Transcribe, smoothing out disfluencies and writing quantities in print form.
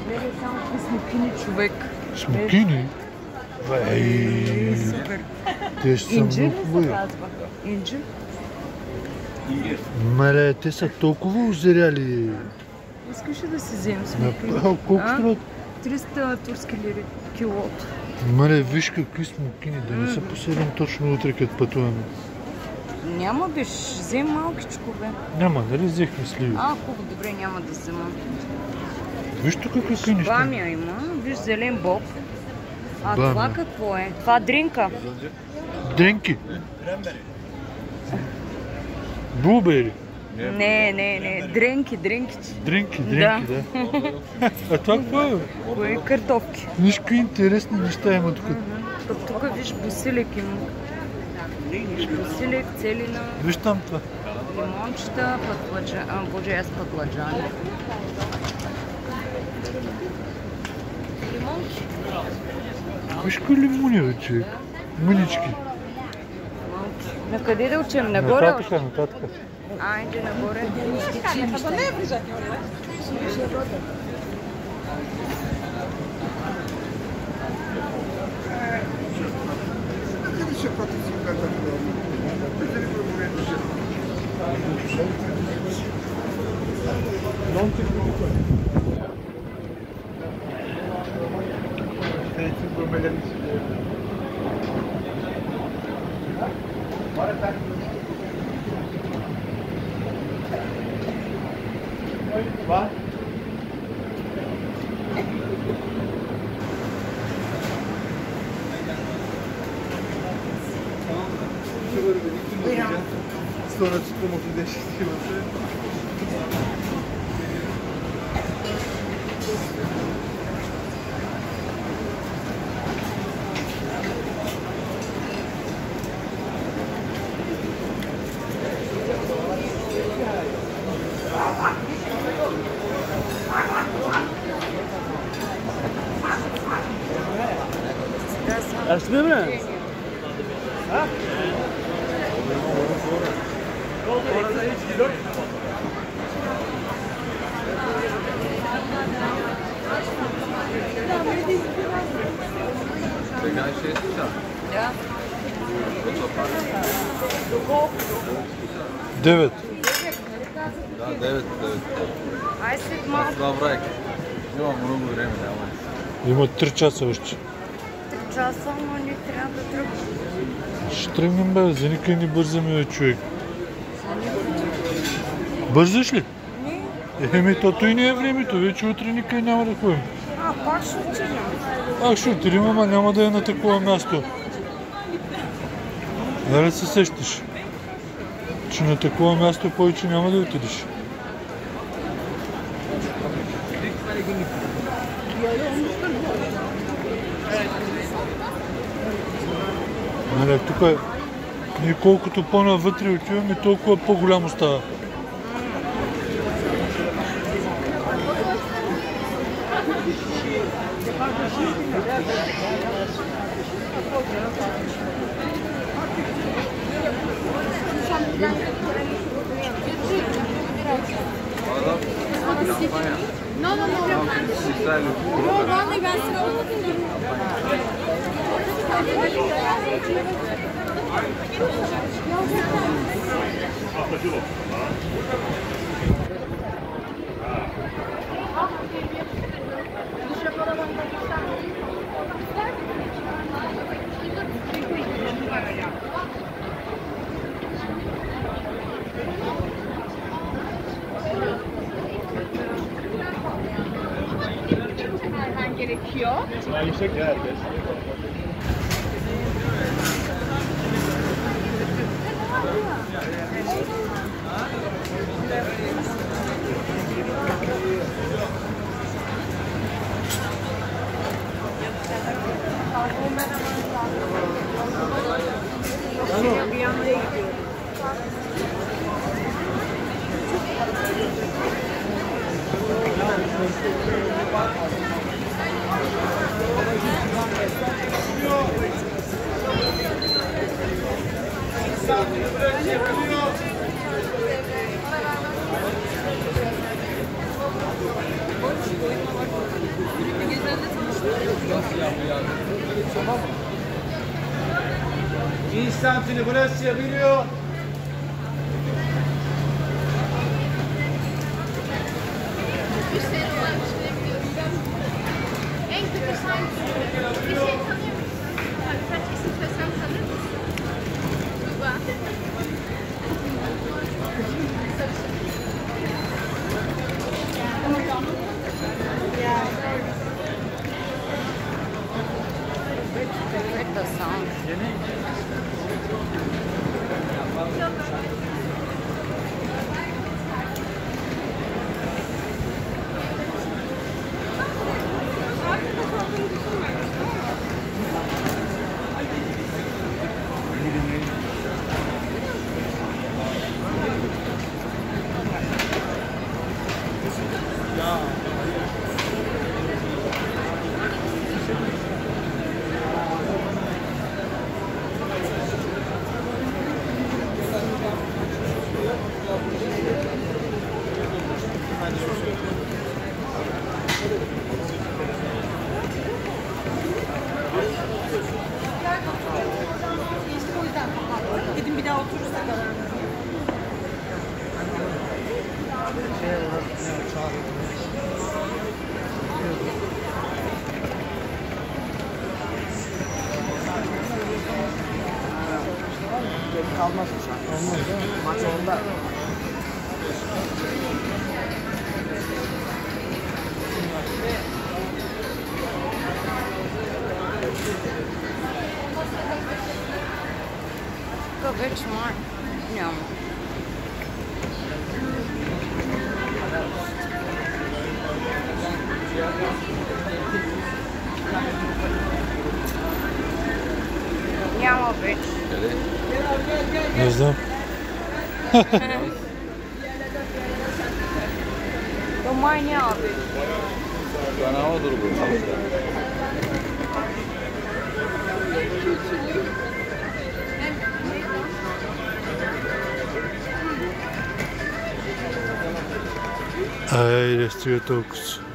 Гледай само какви смокини, човек. Смокини? Супер. Те ще са много хубави. Инджи? Мале, те са толкова озряли. Искаш ли да си вземем смокини? Колко струват? 300 турски лири килото. Мале, виж какви смокини, да не се поседам точно утре, като пътуваме. Няма бе, ще взем малкичко бе. Няма, нали взехме сливи? Хубаво, добре, няма да взема. Виж тук какви неща. Бамия има, виж зелен боб. Това какво е? Това дринка. Дринки. Блубери. Не, дренки. Дринки, да. А това какво е? Кое? Картофки. Виж какви интересни неща има тук. Тук виж босилек има. Виж босилек, целина. Виж там това. Лимончета, боже, аз пътладжани. Лимонки. Виж какви лимони, бе, човек. Мънички. На къде да учим? Нагоре? Нататък. Айде, нагоре. Sonra çıkma 35 kilometre. Açtın mı? Ha? Orada hiç kilo. Девет. Да, 9. Ай след малко. Добре. Има много време, няма. Има 3 часа още. 3 часа, но не трябва да тръгваме. Ще тръгнем, бе, за никъде не бързаме, бе, човек. Бързаш ли? Не. Тото и не е времето, вече утре никъде няма да ходим. Пак ще отидем. Пак ще отидем, ама няма да е на такова място. Нали се сещаш, че на такова място повече няма да отидеш. Нали, тук ние колкото по-навътре отиваме, толкова по-голямо става. No. No, vallahi ben sana anlatayım. Gerekiyor. Yüksek ya herkes. Istantini Brescia video. En kötü sen bir şey tanıyor musun? Birkaç isim söylesem tanır mısın? Tuğba. Perfetto sound. Gidin bir daha oturursak Kalmaz mı sen? Olmaz değil mi? Maç onda. Go very smart. No. Andiamo bitch. Ne znam. Domaj ne abi. Bana o durumu. Ajde, 139.